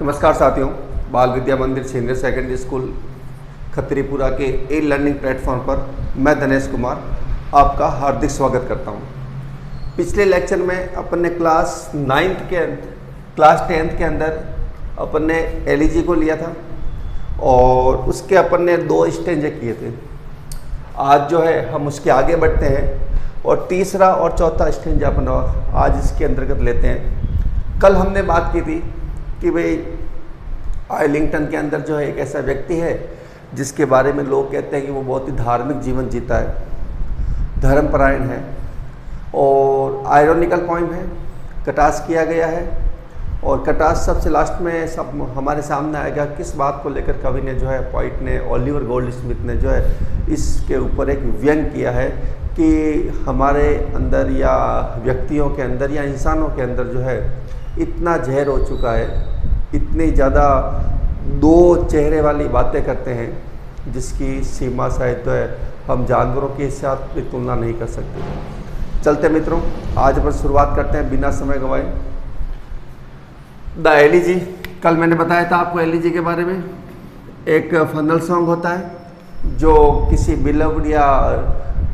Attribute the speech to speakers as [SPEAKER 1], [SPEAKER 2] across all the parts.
[SPEAKER 1] नमस्कार साथियों, बाल विद्या मंदिर सीनियर सेकेंडरी स्कूल खत्रीपुरा के ई लर्निंग प्लेटफॉर्म पर मैं दिनेश कुमार आपका हार्दिक स्वागत करता हूं। पिछले लेक्चर में अपन ने क्लास 10th के अंदर अपन ने एलईजी को लिया था और उसके अपन ने 2 स्टेंजे किए थे। आज जो है हम उसके आगे बढ़ते हैं और तीसरा और चौथा स्टेंज अपन आज इसके अंतर्गत लेते हैं। कल हमने बात की थी कि भाई आर्लिंगटन के अंदर जो है एक ऐसा व्यक्ति है जिसके बारे में लोग कहते हैं कि वो बहुत ही धार्मिक जीवन जीता है, धर्मपरायण है और आयरॉनिकल पॉइंट है, कटास किया गया है और कटास सबसे लास्ट में सब हमारे सामने आएगा किस बात को लेकर कवि ने जो है पोइट ने ओलिवर गोल्डस्मिथ ने जो है इसके ऊपर एक व्यंग किया है कि हमारे अंदर या व्यक्तियों के अंदर या इंसानों के अंदर जो है इतना जहर हो चुका है, इतनी ज़्यादा 2 चेहरे वाली बातें करते हैं जिसकी सीमा शायद जो है हम जानवरों के साथ भी तुलना नहीं कर सकते। चलते मित्रों, आज अपन शुरुआत करते हैं बिना समय गंवाए। द एलईजी, कल मैंने बताया था आपको एलईजी के बारे में। एक फनल सॉन्ग होता है जो किसी बिलव्ड या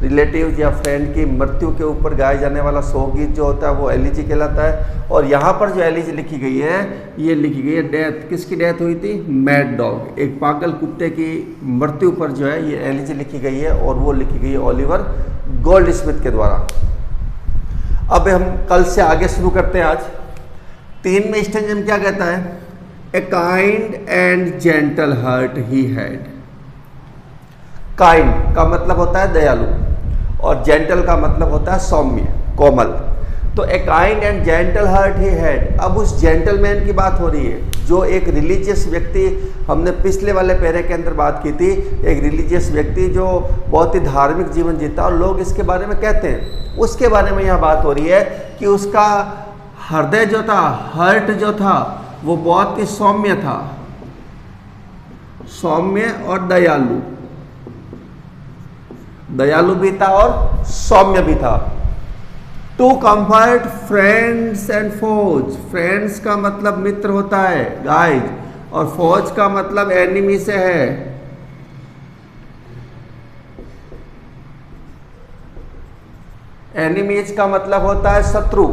[SPEAKER 1] रिलेटिव या फ्रेंड की मृत्यु के ऊपर गाया जाने वाला शोक गीत जो होता है वो एलईजी कहलाता है। और यहाँ पर जो एलईजी लिखी गई है, ये लिखी गई है डेथ, किसकी डेथ हुई थी? मैड डॉग, एक पागल कुत्ते की मृत्यु पर जो है ये एलईजी लिखी गई है और वो लिखी गई है ओलिवर गोल्डस्मिथ के द्वारा। अब हम कल से आगे शुरू करते हैं। आज 3 में स्टेंज में क्या कहता है? A kind and gentle heart he had. Kind का मतलब होता है दयालु और जेंटल का मतलब होता है सौम्य, कोमल। तो a kind and gentle heart he had. अब उस जेंटलमैन की बात हो रही है जो एक रिलीजियस व्यक्ति, हमने पिछले वाले पैरे के अंदर बात की थी, एक रिलीजियस व्यक्ति जो बहुत ही धार्मिक जीवन जीता और लोग इसके बारे में कहते हैं, उसके बारे में यहाँ बात हो रही है कि उसका हृदय जो था, हार्ट जो था, वो बहुत ही सौम्य था, सौम्य और दयालु, दयालु भी था और सौम्य भी था। To comfort friends and foes. Friends का मतलब मित्र होता है, गाइज, और फौज का मतलब एनिमी से है। एनिमीज का मतलब होता है शत्रु।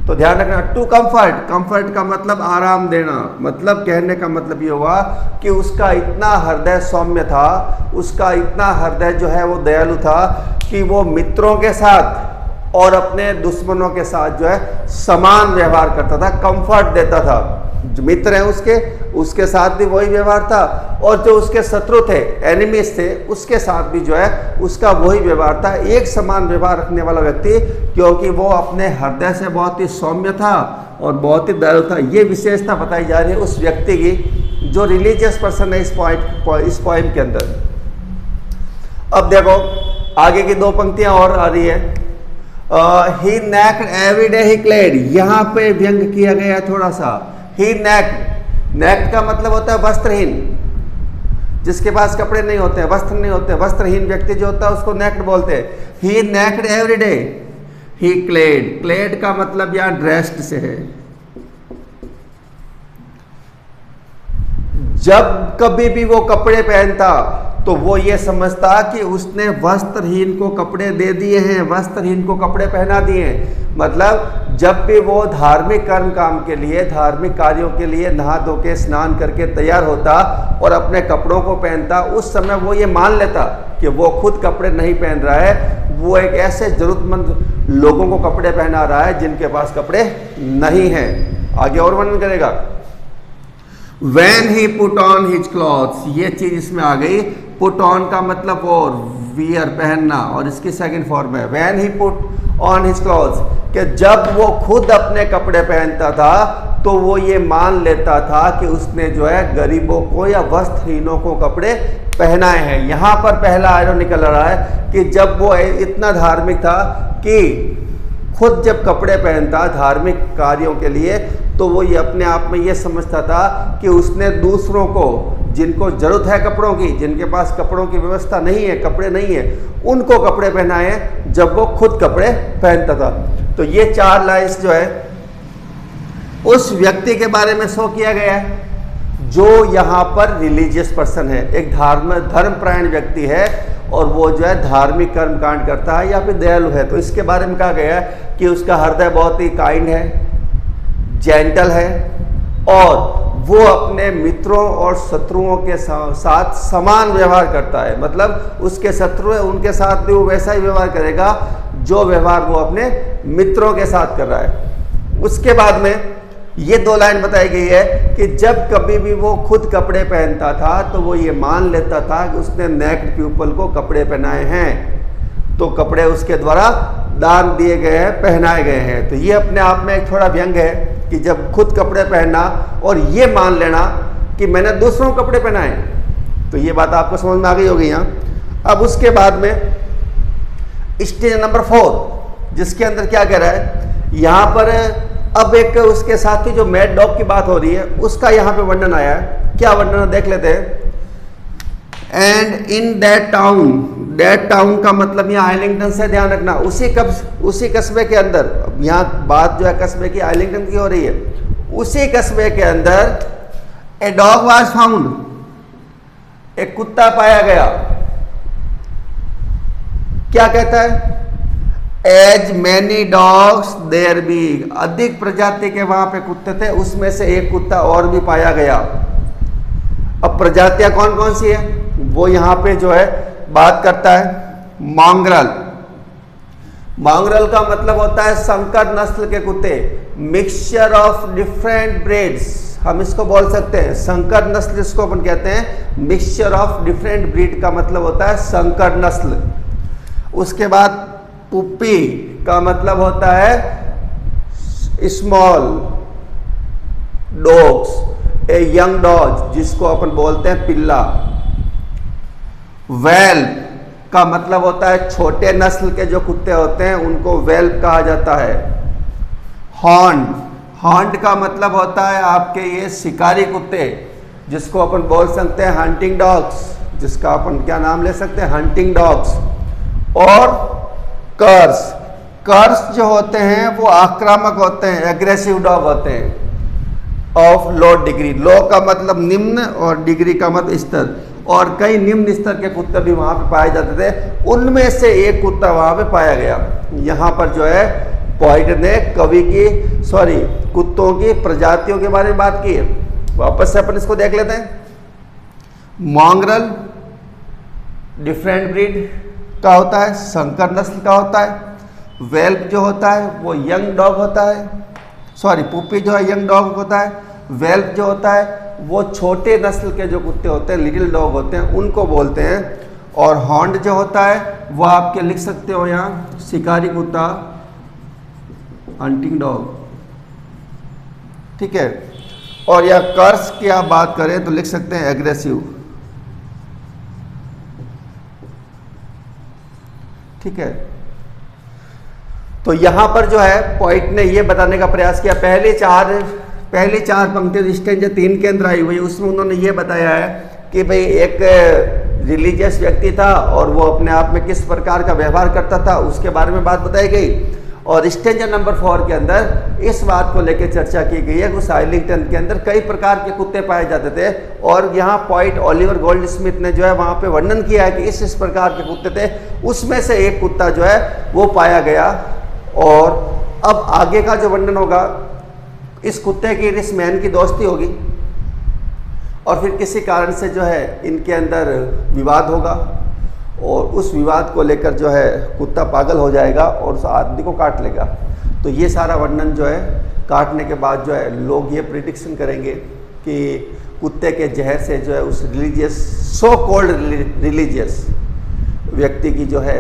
[SPEAKER 1] तो ध्यान रखना, टू कंफर्ट, कंफर्ट का मतलब आराम देना, मतलब कहने का मतलब ये हुआ कि उसका इतना हृदय सौम्य था, उसका इतना हृदय जो है वो दयालु था कि वो मित्रों के साथ और अपने दुश्मनों के साथ जो है समान व्यवहार करता था, कंफर्ट देता था। जो मित्र हैं उसके साथ भी वही व्यवहार था और जो उसके शत्रु थे, एनिमीज थे, उसके साथ भी जो है उसका वही व्यवहार था। एक समान व्यवहार रखने वाला व्यक्ति, क्योंकि वो अपने हृदय से बहुत ही सौम्य था और बहुत ही दयालु था। ये विशेषता बताई जा रही है उस व्यक्ति की जो रिलीजियस पर्सन है इस पोएम के अंदर। अब देखो आगे की 2 पंक्तियां और आ रही है। ही नेक्ड एवरी डे ही क्लेड। यहाँ पे व्यंग किया गया है थोड़ा सा। ही नेक्ड, नेक्ड का मतलब होता है वस्त्रहीन, जिसके पास कपड़े नहीं होते हैं, वस्त्र नहीं होते, वस्त्रहीन व्यक्ति जो होता है उसको नेक्ड बोलते हैं। ही नेक्ड एवरी डे ही क्लेड। क्लेड का मतलब यहाँ ड्रेस्ड से है। जब कभी भी वो कपड़े पहनता तो वो ये समझता कि उसने वस्त्रहीन को कपड़े दे दिए हैं, वस्त्रहीन को कपड़े पहना दिए हैं। मतलब जब भी वो धार्मिक कर्म काम के लिए, धार्मिक कार्यों के लिए नहा धो के स्नान करके तैयार होता और अपने कपड़ों को पहनता, उस समय वो ये मान लेता कि वो खुद कपड़े नहीं पहन रहा है, वो एक ऐसे जरूरतमंद लोगों को कपड़े पहना रहा है जिनके पास कपड़े नहीं हैं। आगे और वर्णन करेगा। When he put on his clothes, ये चीज इसमें आ गई। पुट ऑन का मतलब और वियर, पहनना, और इसकी सेकंड फॉर्म है when he put on his clothes, कि जब वो खुद अपने कपड़े पहनता था तो वो ये मान लेता था कि उसने जो है गरीबों को या वस्त्रहीनों को कपड़े पहनाए हैं। यहाँ पर पहला आयरन निकल रहा है कि जब वो इतना धार्मिक था कि खुद जब कपड़े पहनता धार्मिक कार्यों के लिए तो वो ये अपने आप में ये समझता था कि उसने दूसरों को, जिनको जरूरत है कपड़ों की, जिनके पास कपड़ों की व्यवस्था नहीं है, कपड़े नहीं है, उनको कपड़े पहनाए जब वो खुद कपड़े पहनता था। तो ये 4 लाइन्स जो है उस व्यक्ति के बारे में शो किया गया है जो यहाँ पर रिलीजियस पर्सन है, एक धर्मपरायण व्यक्ति है और वो जो है धार्मिक कर्म कांड करता है या फिर दयालु है। तो इसके बारे में कहा गया है कि उसका हृदय बहुत ही काइंड है, जेंटल है और वो अपने मित्रों और शत्रुओं के साथ समान व्यवहार करता है। मतलब उसके शत्रु है उनके साथ भी वो वैसा ही व्यवहार करेगा जो व्यवहार वो अपने मित्रों के साथ कर रहा है। उसके बाद में ये 2 लाइन बताई गई है कि जब कभी भी वो खुद कपड़े पहनता था तो वो ये मान लेता था कि उसने नेक्ड पीपल को कपड़े पहनाए हैं, तो कपड़े उसके द्वारा दान दिए गए हैं, पहनाए गए हैं। तो ये अपने आप में एक थोड़ा व्यंग है कि जब खुद कपड़े पहनना और ये मान लेना कि मैंने दूसरों को कपड़े पहनाए। तो ये बात आपको समझ में आ गई होगी यहाँ। अब उसके बाद में स्टेज नंबर 4 जिसके अंदर क्या कह रहा है यहाँ पर, अब एक उसके साथ ही जो मैड डॉग की बात हो रही है उसका यहाँ पे वर्णन आया है। क्या वर्णन है देख लेते हैं। एंड इन दैट टाउन का मतलब यहाँ आइलिंगटन से ध्यान रखना, उसी कस्बे के अंदर, यहाँ बात जो है कस्बे की आइलिंगटन की हो रही है, उसी कस्बे के अंदर ए डॉग वाज फाउंड, एक कुत्ता पाया गया। क्या कहता है, as many dogs there be, अधिक प्रजाति के वहां पे कुत्ते थे, उसमें से एक कुत्ता और भी पाया गया। अब प्रजातियां कौन कौन सी है वो यहां पे जो है बात करता है। मॉन्ग्रल, मॉन्ग्रल का मतलब होता है संकर नस्ल के कुत्ते, मिक्सचर ऑफ डिफरेंट ब्रीड्स, हम इसको बोल सकते हैं संकर नस्ल, जिसको अपन कहते हैं मिक्सचर ऑफ डिफरेंट ब्रीड का मतलब होता है संकर नस्ल। उसके बाद पुप्पी का मतलब होता है small dogs, a young dog जिसको अपन बोलते हैं पिल्ला। वेल्प का मतलब होता है छोटे नस्ल के जो कुत्ते होते हैं उनको वेल्प कहा जाता है। हॉन्ड का मतलब होता है आपके ये शिकारी कुत्ते जिसको अपन बोल सकते हैं हंटिंग डॉग्स, जिसका अपन क्या नाम ले सकते हैं हंटिंग डॉग्स। और कर्स जो होते हैं वो आक्रामक होते हैं, एग्रेसिव डॉग होते हैं ऑफ लो डिग्री। लो का मतलब निम्न और डिग्री का मतलब स्तर, और कई निम्न स्तर के कुत्ते भी वहां पे पाए जाते थे, उनमें से एक कुत्ता वहां पे पाया गया। यहाँ पर जो है पोइट ने कुत्तों की प्रजातियों के बारे में बात की है। वापस से अपन इसको देख लेते हैं। मॉन्ग्रल डिफरेंट ब्रीड का होता है, संकर नस्ल का होता है। वेल्प जो होता है वो यंग डॉग होता है, पुप्पी जो है यंग डॉग होता है। वेल्प जो होता है वो छोटे नस्ल के जो कुत्ते होते हैं, लिटिल डॉग होते हैं, उनको बोलते हैं। और हॉन्ड जो होता है वो आपके लिख सकते हो यहाँ शिकारी कुत्ता, हंटिंग डॉग, ठीक है। और या कर्स की आप बात करें तो लिख सकते हैं एग्रेसिव, ठीक है। तो यहां पर जो है पोइट ने ये बताने का प्रयास किया, पहली चार पंक्ति स्टेंजा 3 के अंदर आई हुई, उसमें उन्होंने ये बताया है कि भाई एक रिलीजियस व्यक्ति था और वो अपने आप में किस प्रकार का व्यवहार करता था उसके बारे में बात बताई गई। और स्टेंजा नंबर 4 के अंदर इस बात को लेकर चर्चा की गई है कि उस आइलिंगटन के अंदर कई प्रकार के कुत्ते पाए जाते थे, और यहाँ पोइट ओलिवर गोल्डस्मिथ ने जो है वहाँ पे वर्णन किया है कि इस प्रकार के कुत्ते थे, उसमें से एक कुत्ता जो है वो पाया गया। और अब आगे का जो वर्णन होगा, इस कुत्ते की इस मैन की दोस्ती होगी और फिर किसी कारण से जो है इनके अंदर विवाद होगा, और उस विवाद को लेकर जो है कुत्ता पागल हो जाएगा और उस आदमी को काट लेगा। तो ये सारा वर्णन जो है काटने के बाद जो है लोग ये प्रिडिक्शन करेंगे कि कुत्ते के जहर से जो है उस सो कॉल्ड रिलीजियस व्यक्ति की जो है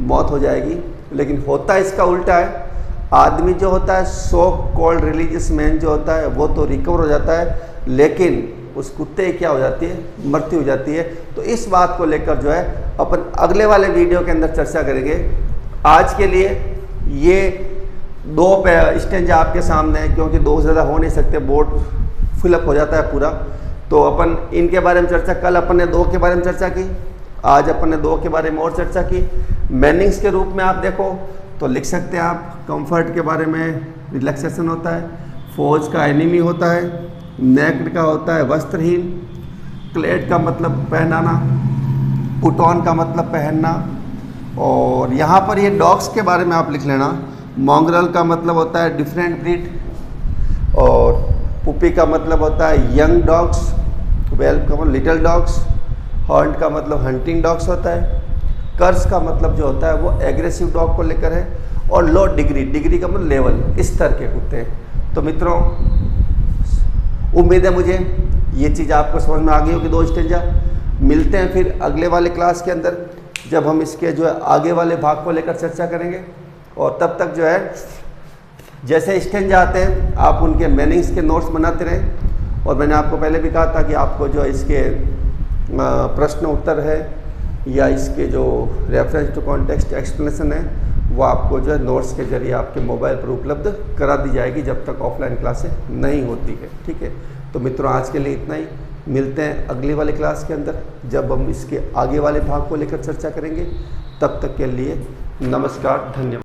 [SPEAKER 1] मौत हो जाएगी। लेकिन होता इसका उल्टा है, आदमी जो होता है सो कॉल्ड रिलीजियस मैन जो होता है वो तो रिकवर हो जाता है, लेकिन उस कुत्ते की क्या हो जाती है, मृत्यु हो जाती है। तो इस बात को लेकर जो है अपन अगले वाले वीडियो के अंदर चर्चा करेंगे। आज के लिए ये 2 स्टेंजा आपके सामने है, क्योंकि 2 से ज़्यादा हो नहीं सकते, बोर्ड फिलअप हो जाता है पूरा। तो अपन इनके बारे में चर्चा, कल अपन ने 2 के बारे में चर्चा की, आज अपन ने 2 के बारे में और चर्चा की। मीनिंग्स के रूप में आप देखो तो लिख सकते हैं आप, कंफर्ट के बारे में रिलैक्सेशन होता है, फौज का एनिमी होता है, नेक्ड का होता है वस्त्रहीन, क्लेड का मतलब पहनाना, पुटॉन का मतलब पहनना। और यहाँ पर ये डॉग्स के बारे में आप लिख लेना। मॉन्ग्रल का मतलब होता है डिफरेंट ब्रीड, और पुपी का मतलब होता है यंग डॉग्स, वेल का मतलब लिटिल डॉग्स, हॉर्न का मतलब हंटिंग डॉग्स होता है, कर्स का मतलब जो होता है वो एग्रेसिव डॉग को लेकर है, और लो डिग्री, डिग्री का मतलब लेवल, इस स्तर के कुत्ते हैं। तो मित्रों, उम्मीद है मुझे ये चीज़ आपको समझ में आ गई होगी। दो स्टेंजा मिलते हैं फिर अगले वाले क्लास के अंदर, जब हम इसके जो है आगे वाले भाग को लेकर चर्चा करेंगे। और तब तक जो है जैसे स्टेंजा आते हैं आप उनके मीनिंग्स के नोट्स बनाते रहें। और मैंने आपको पहले भी कहा था कि आपको जो इसके प्रश्न उत्तर है या इसके जो रेफरेंस टू कॉन्टेक्स्ट एक्सप्लेनेशन है वो आपको जो है नोट्स के जरिए आपके मोबाइल पर उपलब्ध करा दी जाएगी जब तक ऑफलाइन क्लासें नहीं होती है। ठीक है, तो मित्रों आज के लिए इतना ही। मिलते हैं अगली वाले क्लास के अंदर जब हम इसके आगे वाले भाग को लेकर चर्चा करेंगे। तब तक के लिए नमस्कार, धन्यवाद।